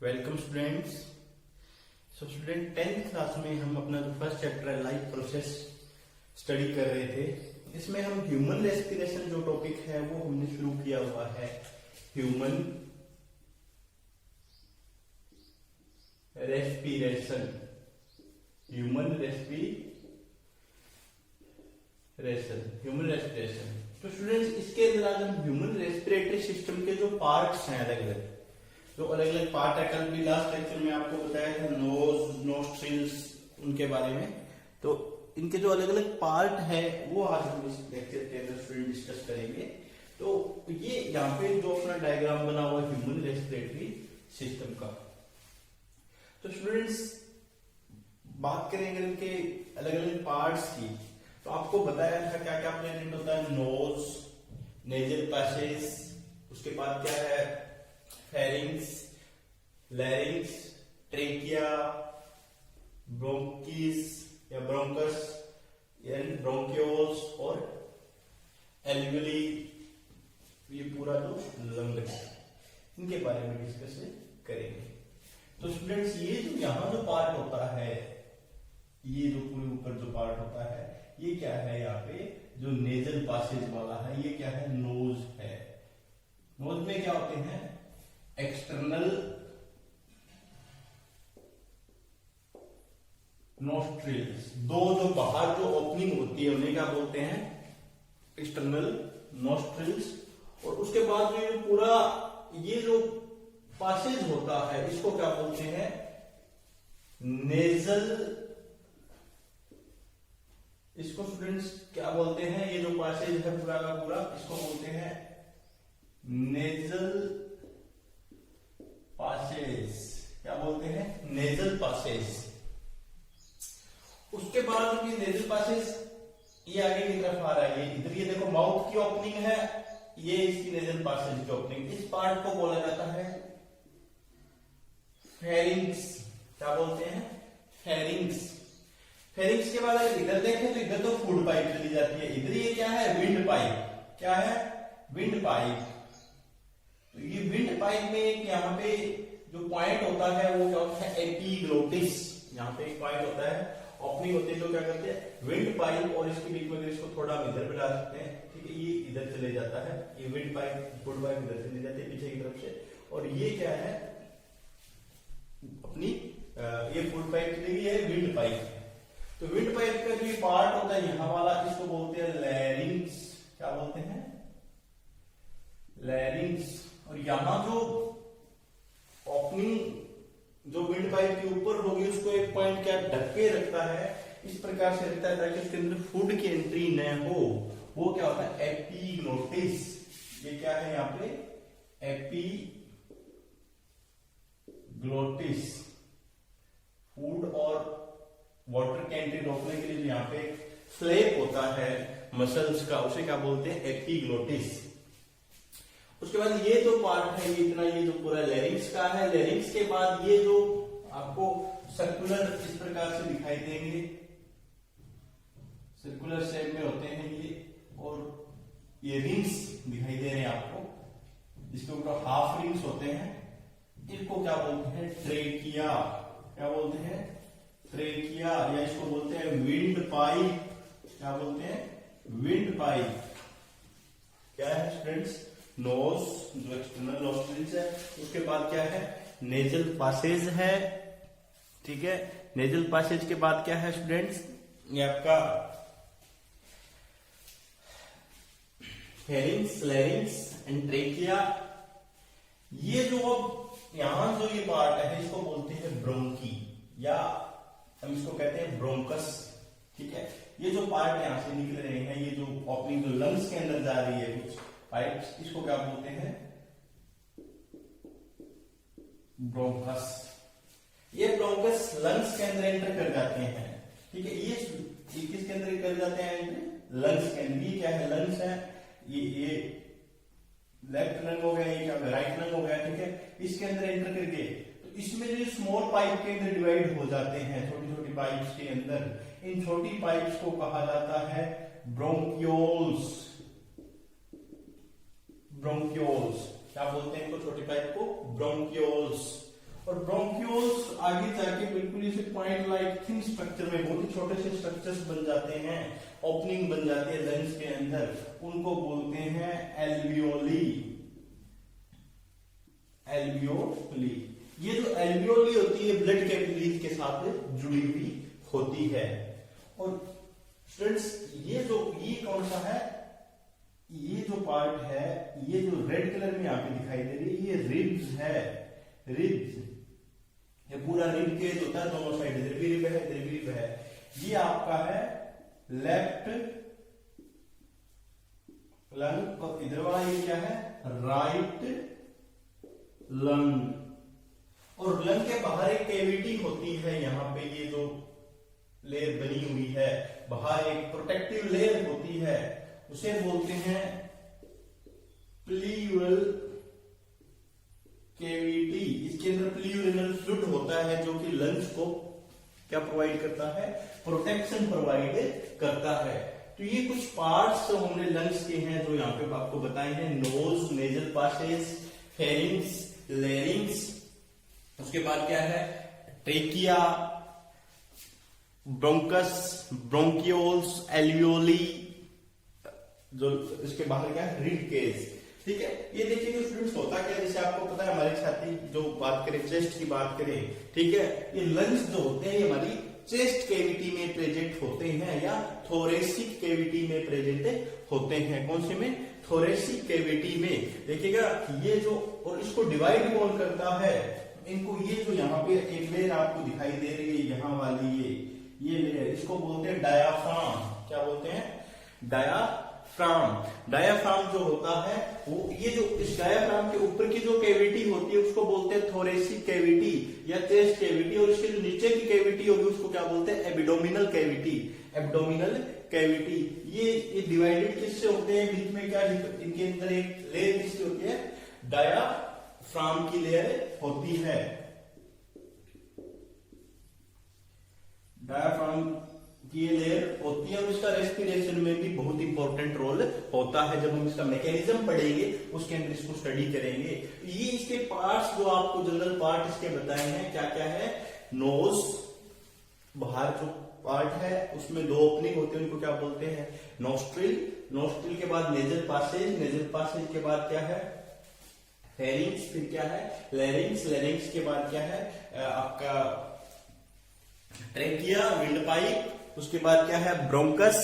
Welcome students. So student 10th class में हम अपना जो फर्स्ट चैप्टर है लाइफ प्रोसेस स्टडी कर रहे थे। इसमें हम ह्यूमन रेस्पिरेशन जो टॉपिक है वो हमने शुरू किया हुआ है। Human respiration, human respiration. तो स्टूडेंट्स इसके अंदर आज हम ह्यूमन रेस्पिरेटरी सिस्टम के जो पार्ट्स हैं अलग अलग पार्ट है, कल भी लास्ट लेक्चर में आपको बताया था नोज, नोस्ट्रिल्स, उनके बारे में। तो इनके जो अलग अलग पार्ट है वो आज हम इस लेक्चर के अंदर स्टूडेंट डिस्कस करेंगे। तो ये यहाँ पे जो अपना डायग्राम बना हुआ है ह्यूमन रेस्पिरेटरी सिस्टम का। तो स्टूडेंट्स बात करेंगे इनके अलग अलग पार्ट्स की। तो आपको बताया था क्या क्या प्लेनेट होता है। नोज, नेजल पैसेज, उसके बाद क्या है फेरिंग्स, लैरिंग्स, ट्रेकिया, ब्रोंकिस या ब्रोंकस, ब्रोंकियोल्स और एल्वियोली, ये पूरा जो लंग है इनके बारे में डिस्कस करेंगे। तो स्टूडेंट्स ये जो यहाँ जो पार्ट होता है, ये जो पूरे ऊपर जो पार्ट होता है ये क्या है, यहाँ पे जो नेजल पासेज वाला है ये क्या है, नोज है। नोज में क्या होते हैं, एक्सटर्नल नोस्ट्रिल्स, दो जो बाहर जो ओपनिंग होती है उन्हें क्या बोलते हैं, एक्सटर्नल नोस्ट्रिल्स। और उसके बाद जो ये पूरा ये जो पासेज होता है इसको क्या बोलते हैं, नेजल। इसको स्टूडेंट्स क्या बोलते हैं, ये जो पासेज है पूरा का पूरा इसको बोलते हैं नेजल पासेज। क्या बोलते हैं, नेजल पासेज। उसके बाद ये नेजल पासेज ये आगे की तरफ आ रहा है, ये इधर ये देखो माउथ की ओपनिंग है, ये इसकी नेजल पासेज की ओपनिंग। इस पार्ट को बोला जाता है फेरिंग्स। क्या बोलते हैं, फेरिंग्स। फेरिंग्स के बाद अगर इधर देखें तो इधर तो फूड पाइप चली जाती है, इधर ये क्या है, विंड पाइप। क्या है, विंड पाइप। तो ये विंड पाइप में एक यहाँ पे जो पॉइंट होता है वो क्या होता है, एपिग्लोटिस। यहाँ पे एक पॉइंट होता है, ओपनिंग होती है, जो क्या करते हैं विंड पाइप, और इसके बीच में अगर इसको थोड़ा हम इधर बढ़ा सकते हैं, ठीक है, ये इधर चले जाता है, ये विंड पाइप, फूड पाइप इधर चले जाते हैं पीछे की तरफ से। और ये क्या है, अपनी ये फूड पाइप चली गई है, विंड पाइप। तो विंड पाइप का जो पार्ट होता है यहाँ वाला, इसको बोलते हैं लैरिंग्स। क्या बोलते हैं, लैरिंग्स। और यहां जो ओपनिंग जो विंड पाइप के ऊपर होगी उसको एक पॉइंट क्या ढक के रखता है, इस प्रकार से रखता है ताकि उसके अंदर फूड की एंट्री न हो। वो क्या होता है, एपिग्लोटिस। ये क्या है यहाँ पे, एपिग्लोटिस। फूड और वाटर की एंट्री रोकने के लिए जो यहाँ पे फ्लैप होता है मसल्स का, उसे क्या बोलते हैं, एपिग्लोटिस। उसके बाद ये जो पार्ट है ये इतना, ये जो पूरा लैरिंग्स का है। लैरिंग्स के बाद ये जो आपको सर्कुलर इस प्रकार से दिखाई देंगे, सर्कुलर शेप में होते हैं ये, और ये रिंग्स दिखाई दे रहे हैं आपको, इसके ऊपर हाफ रिंग्स होते हैं। इनको क्या बोलते हैं, ट्रेकिया। क्या बोलते हैं, ट्रेकिया, या इसको बोलते हैं विंड पाइप। क्या बोलते हैं, विंड पाइप। क्या है स्टूडेंट्स, नोज जो एक्सटर्नल नोस्ट्रिल्स है, उसके बाद क्या है, नेजल पासेज है। ठीक है, नेजल पासेज के बाद क्या है स्टूडेंट्स, ये आपका फेरिंग्स, लैरिंग्स एंड ट्रेकिया। ये जो अब यहां जो ये पार्ट है इसको बोलते हैं ब्रोंकी, या हम इसको कहते हैं ब्रोंकस। ठीक है, ये जो पार्ट यहां से निकल रहे हैं, ये जो ओपनिंग जो लंग्स के अंदर जा रही है कुछ पाइप्स, इसको क्या बोलते हैं, ब्रोंकस। ये ब्रोंकस लंग्स के अंदर एंटर कर जाते हैं। ठीक है, ये किसके अंदर कर जाते हैं, लंग्स के अंदर। ये क्या है, लंग्स है, ये लेफ्ट लंग हो गया, ये क्या राइट लंग हो गया। ठीक है, इसके अंदर एंटर करके तो इसमें जो स्मॉल पाइप के अंदर डिवाइड हो जाते हैं, छोटी छोटी पाइप्स के अंदर। इन छोटी पाइप्स को कहा जाता है ब्रोंकियोल्स। ब्रोंकियोल्स क्या बोलते हैं इनको, छोटी पाइप को ब्रोंकियोल्स। और ब्रोंक्यूल्स आगे जाके बिल्कुल इसे पॉइंट लाइक थिन स्ट्रक्चर में बहुत ही छोटे से स्ट्रक्चर्स बन जाते हैं, ओपनिंग बन जाती है लंग्स के अंदर, उनको बोलते हैं एल्वियोली। एल्वियोली, ये जो एल्वियोली होती है ब्लड कैपिलरीज के साथ जुड़ी हुई होती है। और स्टूडेंट्स ये कौन सा है, ये जो पार्ट है, ये जो रेड कलर में यहाँ पे दिखाई दे रही है, ये रिब्स है, रिब्स। ये पूरा रिब केज होता है, दोनों साइड इधर भी रिब है, इधर भी रिब है। ये आपका है लेफ्ट लंग और इधर वाला ये क्या है, राइट लंग। और लंग के बाहर एक कैविटी होती है, यहाँ पे ये जो लेयर बनी हुई है, बाहर एक प्रोटेक्टिव लेयर होती है, उसे बोलते हैं प्लीयूरल कैविटी। इसके अंदर प्लीयूरिनल फ्लूइड होता है जो कि लंग्स को क्या प्रोवाइड करता है, प्रोटेक्शन प्रोवाइड करता है। तो ये कुछ पार्ट्स हमने लंग्स के हैं जो यहाँ पे आपको बताए हैं, nose, nasal passages, pharynx, larynx, उसके बाद क्या है ट्रेकिया, ब्रोंकस, ब्रोंकियोल्स, एल्वियोली, जो इसके बाहर क्या है रिब केज। ठीक है, ये देखिए स्टूडेंट्स होता क्या है, जैसे आपको पता है हमारी छाती जो बात करें, चेस्ट की बात करें, ठीक है, ये लंग्स जो होते हैं ये हमारी चेस्ट कैविटी में प्रेजेंट होते हैं या थोरेसिक कैविटी में प्रेजेंट होते हैं। कौन से में, थोरेसिक कैविटी में। देखिएगा ये जो, और इसको डिवाइड कौन करता है, इनको ये जो यहाँ पे एक लेयर आपको दिखाई दे रही है, यहाँ वाली ये लेयर, इसको बोलते हैं डायाफ्राम। क्या बोलते हैं, डायाफ्राम। डायाफ्राम जो होता है वो, ये जो इस डायाफ्राम के ऊपर की जो कैविटी होती है उसको बोलते हैं थोरेसिक कैविटी या चेस्ट कैविटी, और इसके जो नीचे की कैविटी होगी उसको क्या बोलते हैं, एब्डोमिनल कैविटी। एब्डोमिनल कैविटी ये डिवाइडेड किससे होते हैं, बीच में क्या, इनके अंदर एक लेयर किसकी होती है, डायाफ्राम की लेयर होती है। डायाफ्राम की लेयर होती है और इसका रेस्पिरेशन में भी बहुत इंपॉर्टेंट रोल होता है। जब हम इसका मैकेनिज्म पढ़ेंगे उसके अंदर इसको स्टडी करेंगे। ये इसके पार्ट्स जो आपको जनरल पार्ट इसके बताए हैं, क्या क्या है, नोज, बाहर जो पार्ट है उसमें दो ओपनिंग होती है, उनको क्या बोलते हैं, नोस्ट्रिल। नोस्ट्रिल के बाद नेजल पासेज, नेजल पासेज के बाद क्या है, फेरिंग्स, फिर क्या है, लैरिंग्स, लैरिंग्स के बाद क्या है आपका ट्रेकिया, विंड पाइप, उसके बाद क्या है ब्रोंकस,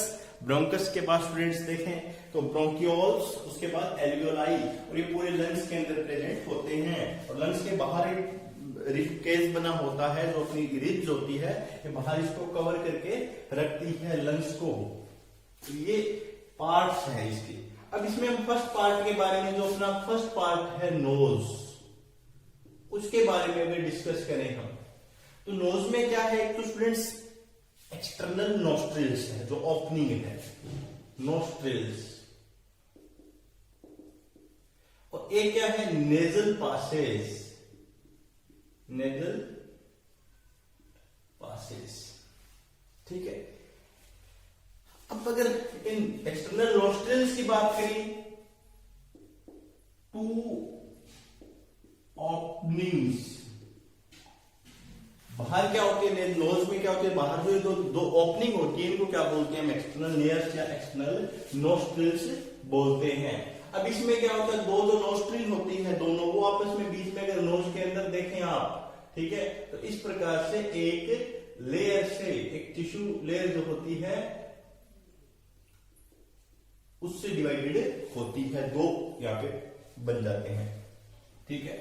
ब्रोंकस के बाद स्टूडेंट्स देखें तो ब्रोंकियोल्स, उसके बाद एल्वियोलाई, और ये पूरे लंग्स के अंदर प्रेजेंट होते हैं। और लंग्स के बाहर एक रिब केज बना होता है जो अपनी रिब्स होती है, ये बाहर इसको कवर करके रखती है लंग्स को। तो ये पार्ट्स हैं इसके। अब इसमें हम फर्स्ट पार्ट के बारे में, जो अपना फर्स्ट पार्ट है नोज, उसके बारे में अगर डिस्कस करें हम, तो नोज में क्या है, एक तो स्टूडेंट्स एक्सटर्नल नोस्ट्रिल्स है जो ओपनिंग है, नोस्ट्रिल्स, और एक क्या है नेजल पासेज, नेजल पासेज। ठीक है, अब अगर इन एक्सटर्नल नोस्ट्रिल्स की बात करें, टू ओपनिंग्स, बाहर क्या होते हैं, नोज में क्या होते हैं, बाहर जो दो ओपनिंग होती है इनको क्या बोलते हैं, एक्सटर्नल लेयर्स या एक्सटर्नल नोस्ट्रिल्स बोलते हैं। अब इसमें क्या होता है, दो जो नोस्ट्रिल होती है दोनों वो आपस में बीच में अगर नोज के अंदर देखें आप, ठीक है, तो इस प्रकार से एक लेयर से, एक टिश्यू लेयर जो होती है उससे डिवाइडेड होती है, दो यहाँ पे बन जाते हैं। ठीक है,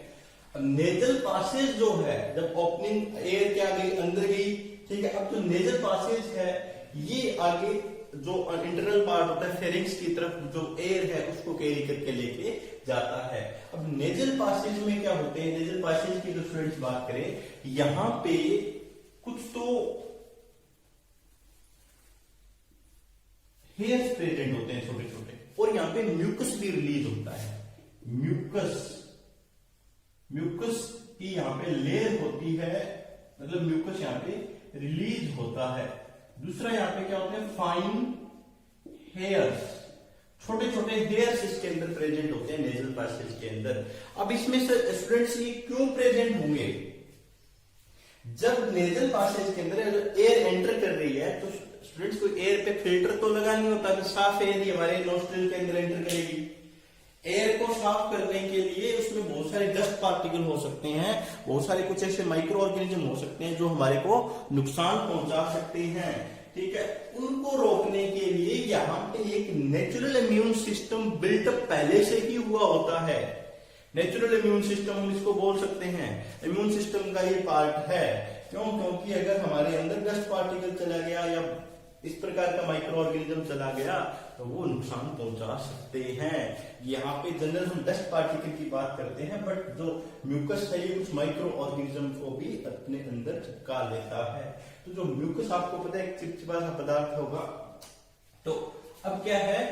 नेजल पासेज जो है, जब ओपनिंग एयर क्या गई, अंदर गई, ठीक है, अब जो नेजल पासेज है ये आगे जो इंटरनल पार्ट होता है फेरिंग्स की तरफ, जो एयर है उसको कैरी करके लेके जाता है। अब नेजल पासेज में क्या होते हैं, नेजल पासेज की जो स्टूडेंट्स बात करें, यहां पे कुछ तो हेयर्स प्रेजेंट होते हैं छोटे छोटे, और यहां पे म्यूकस भी रिलीज होता है। म्यूकस की यहां पे लेयर होती है, मतलब म्यूकस यहां पे रिलीज होता है। दूसरा यहां पे क्या होते हैं, फाइन हेयर्स, छोटे छोटे हेयर्स इसके अंदर प्रेजेंट होते हैं नेजल पासेज के अंदर। अब इसमें से स्टूडेंट्स ये क्यों प्रेजेंट होंगे, जब नेजल पासेज के अंदर जो एयर एंटर कर रही है तो स्टूडेंट्स को एयर पे फिल्टर तो लगा नहीं होता, तो साफ एयर ही हमारे नोस्ट्रिल के अंदर एंटर करेगी। एयर को साफ करने के लिए उसमें बहुत सारे डस्ट पार्टिकल हो सकते हैं, बहुत सारे कुछ ऐसे माइक्रो ऑर्गेनिज्म हो सकते हैं जो हमारे को नुकसान पहुंचा सकते हैं, ठीक है। उनको रोकने के लिए यहाँ पे एक नेचुरल इम्यून सिस्टम बिल्टअप पहले से ही हुआ होता है। नेचुरल इम्यून सिस्टम हम इसको बोल सकते हैं, इम्यून सिस्टम का ये पार्ट है। क्यों? क्योंकि अगर हमारे अंदर डस्ट पार्टिकल चला गया या इस प्रकार का माइक्रो ऑर्गेनिज्म चला गया तो वो नुकसान पहुंचा सकते हैं। यहाँ पे जनरल हम डस्ट पार्टिकल की बात करते हैं, बट जो म्यूकस है ये कुछ माइक्रो ऑर्गेनिज्म को भी अपने अंदर चिपका लेता है। तो जो म्यूकस आपको पता है एक चिपचिपा सा पदार्थ होगा। तो अब क्या है,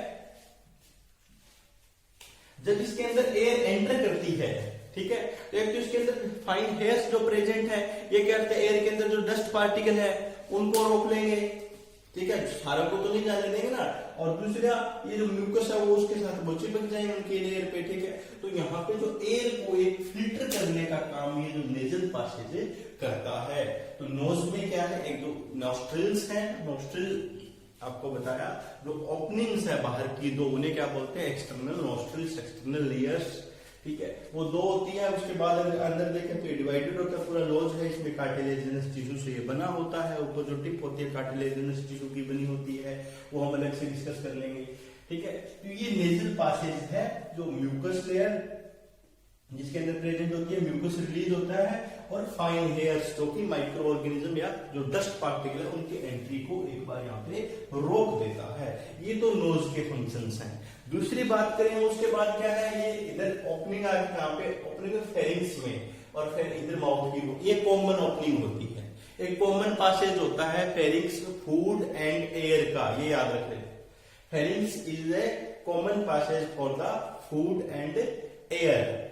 जब इसके अंदर एयर एंटर करती है, ठीक है, तो एक तो इसके अंदर फाइन हेयर्स जो प्रेजेंट है ये क्या करते हैं, एयर के अंदर जो डस्ट पार्टिकल है उनको रोक लेंगे, ठीक है, सारा को तो नहीं जाने देंगे ना। और दूसरा ये जो म्यूकस है वो उसके साथ वो चिपक जाएंगे उनके लेयर पे, ठीक है। तो यहाँ पे जो एयर को एक फिल्टर करने का काम ये जो नेजल पासेज करता है। तो नोज में क्या है, एक दो नॉस्ट्रिल्स हैं, नॉस्ट्रिल आपको बताया जो ओपनिंग्स है बाहर की दो, उन्हें क्या बोलते हैं, एक्सटर्नल नॉस्ट्रिल्स, एक्सटर्नल लेयर्स, ठीक है, वो दो होती है। उसके बाद अंदर देखें तो डिवाइडेड होता है, पूरा लॉज है, इसमें कार्टिलेजिनस टिश्यू से ये बना होता है। ऊपर जो टिप होती है कार्टिलेजिनस टिश्यू की बनी होती है, वो हम अलग से डिस्कस कर लेंगे, ठीक है। तो ये नेजल पासेज है जो म्यूकस लेयर जिसके अंदर प्रेजेंट होती है, म्यूकस रिलीज होता है, और फाइन हेयर्स जो कि माइक्रो ऑर्गेनिज्म या जो डस्ट पार्टिकल है उनकी एंट्री को एक बार यहाँ पे रोक देता है। ये तो नोज के फंक्शंस हैं। दूसरी बात करें उसके बाद क्या है, ये इधर ओपनिंग आ गई, यहाँ पे ओपनिंग फेरिंग्स में, और फिर इधर माउथ की, ये कॉमन ओपनिंग होती है। एक कॉमन पासेज होता है फेरिंग्स फूड एंड एयर का, ये याद रख लें। Pharynx is a common passage for the food and air.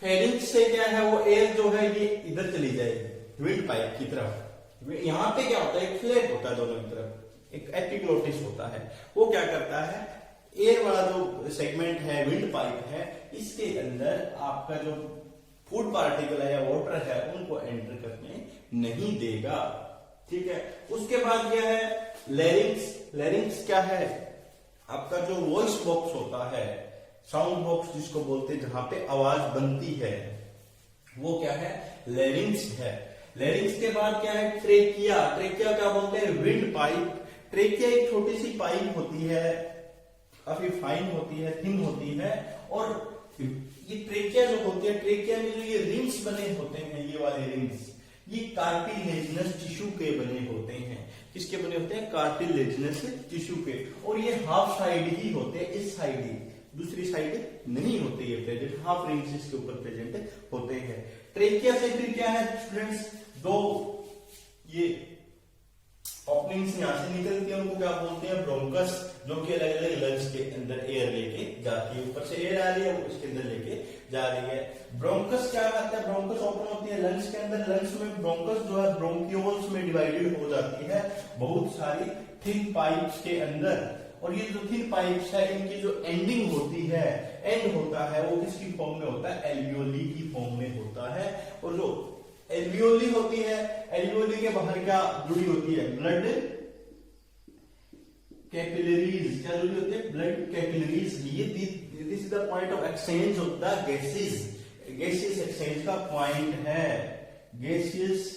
Pharynx से क्या है, वो एयर जो है ये इधर चली जाएगी विंड पाइप की तरफ। यहाँ पे क्या होता है, एक फ्लैप होता है दोनों की तरफ, एक एपिग्लोटिस होता है। वो क्या करता है, एयर वाला जो सेगमेंट है, विंड पाइप है, इसके अंदर आपका जो फूड पार्टिकल है या वाटर है उनको एंटर करने नहीं देगा, ठीक है। उसके बाद क्या है, लेरिंग्स। लेरिंग्स क्या है, आपका जो वॉइस बॉक्स होता है, साउंड बॉक्स जिसको बोलते हैं, जहां पे आवाज बनती है, वो क्या है, लेरिंग्स है। लेरिंग्स के बाद क्या है, ट्रेकिया। ट्रेकिया क्या बोलते हैं, विंड पाइप। ट्रेकिया एक छोटी सी पाइप होती है, काफी फाइन होती है, थिन होती है, और ये ट्रेकिया जो होती है, ट्रेकिया में जो ये रिंग्स बने होते हैं, ये वाले रिंग्स, ये कार्टिलेजिनस टिश्यू के बने होते हैं। किसके बने होते हैं, कार्टिलेजिनस टिश्यू के, और ये हाफ साइड ही होते हैं, इस साइड ही, दूसरी साइड नहीं होते ये प्रेजेंट, हाफ रिंग्स इसके ऊपर प्रेजेंट होते हैं। ट्रेकिया से फिर क्या है स्टूडेंट्स, दो ये ओपनिंग्स यहां से निकलती है, उनको क्या बोलते हैं, ब्रोंकस, जो कि अलग अलग लंग्स के अंदर एयर लेके जाती है। ऊपर से एयर आ रही है, वो इसके अंदर लेके जा रही है। ब्रोंकस क्या करता है, ब्रोंकस ओपन होती है लंग्स के अंदर। लंग्स में ब्रोंकस जो है ब्रोंकियोल्स में डिवाइडेड हो जाती है बहुत सारी थिन पाइप्स के अंदर, और ये जो थिन पाइप्स है इनकी जो एंडिंग होती है, एंड होता है, वो किसकी फॉर्म में होता है, एल्वियोली की फॉर्म में होता है। और जो एल्वियोली होती है, एल्वियोली के बाहर क्या जुड़ी होती है, ब्लड कैपिलरीज। क्या जुड़ी होती है, ब्लड कैपिलरीज। ये this is the point of exchange of the gases. Gases exchange का पॉइंट है। गैसेस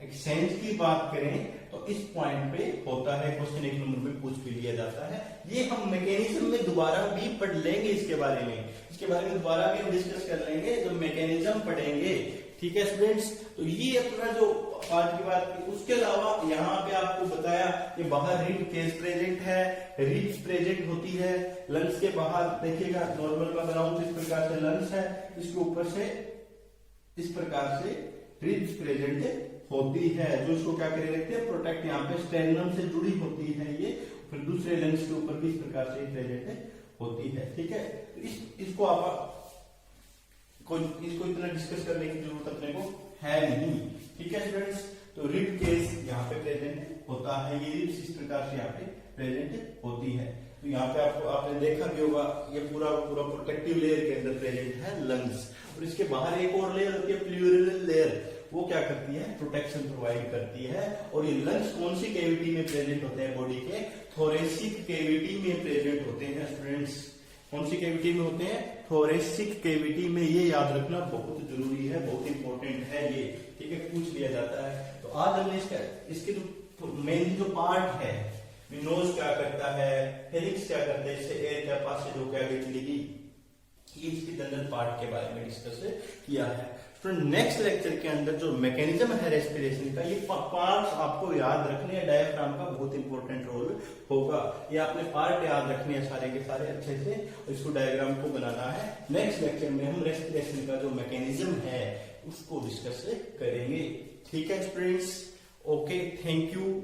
एक्सचेंज की बात करें तो इस पॉइंट पे होता है, क्वेश्चन 1 नंबर में पूछ भी लिया जाता है। ये हम मैकेनिज्म में दोबारा भी पढ़ लेंगे, इसके बारे में दोबारा भी हम डिस्कस कर लेंगे जब मैकेनिज्म पढ़ेंगे, ठीक है स्टूडेंट्स। तो ये अपना जो पार्ट की बात की, उसके अलावा यहाँ पे आपको बताया कि बाहर रिब केस प्रेजेंट है, रिब्स प्रेजेंट होती है। लंग्स के बाहर देखिएगा, नॉर्मल में बनाऊं तो इस प्रकार से लंग्स है, इसके ऊपर से इस प्रकार से रिब्स प्रेजेंट होती है, जो इसको क्या करे रखते हैं, प्रोटेक्ट। यहाँ पे स्टेरनम से जुड़ी होती है ये, फिर दूसरे लंग्स के ऊपर भी इस प्रकार से प्रेजेंट होती है, ठीक है। तो इसको आप इसको इतना डिस्कस करने की जरूरत अपने को है नहीं, ठीक है स्टूडेंट्स। तो रिब केस यहाँ पे प्रेजेंट होता है, ये रिब्स इस प्रकार से यहाँ पे प्रेजेंट होती है। तो यहाँ पे आपने देखा भी होगा, ये पूरा प्रोटेक्टिव लेयर के अंदर प्रेजेंट है लंग्स, और इसके बाहर एक और लेयर होती है, प्लूरल लेयर। वो क्या करती है, प्रोटेक्शन प्रोवाइड करती है। और ये लंग्स कौन सी कैविटी में प्रेजेंट होते हैं बॉडी के, थोरेसिक कैविटी में प्रेजेंट होते हैं स्टूडेंट्स। कौन सी कैविटी में होते हैं, थोरेसिक कैविटी में। ये याद रखना बहुत जरूरी है, बहुत इंपॉर्टेंट है ये, ठीक है, पूछ लिया जाता है। तो आज हमने इसके जो मेन जो पार्ट है, नोज क्या करता है, फेरिक्स क्या करता है, इससे एयर क्या पास से जो क्या निकलेगी, ये इसके जनरल पार्ट के बारे में डिस्कस किया है। स्टूडेंट नेक्स्ट लेक्चर के अंदर जो मैकेनिज्म है रेस्पिरेशन का, ये पार्ट्स आपको याद रखने हैं। डायफ्राम का बहुत इंपॉर्टेंट रोल होगा, ये आपने पार्ट याद रखने हैं सारे के सारे अच्छे से, और इसको डायग्राम को बनाना है। नेक्स्ट लेक्चर में हम रेस्पिरेशन का जो मैकेनिज्म है उसको डिस्कस करेंगे, ठीक है स्टूडेंट्स। Okay, thank you.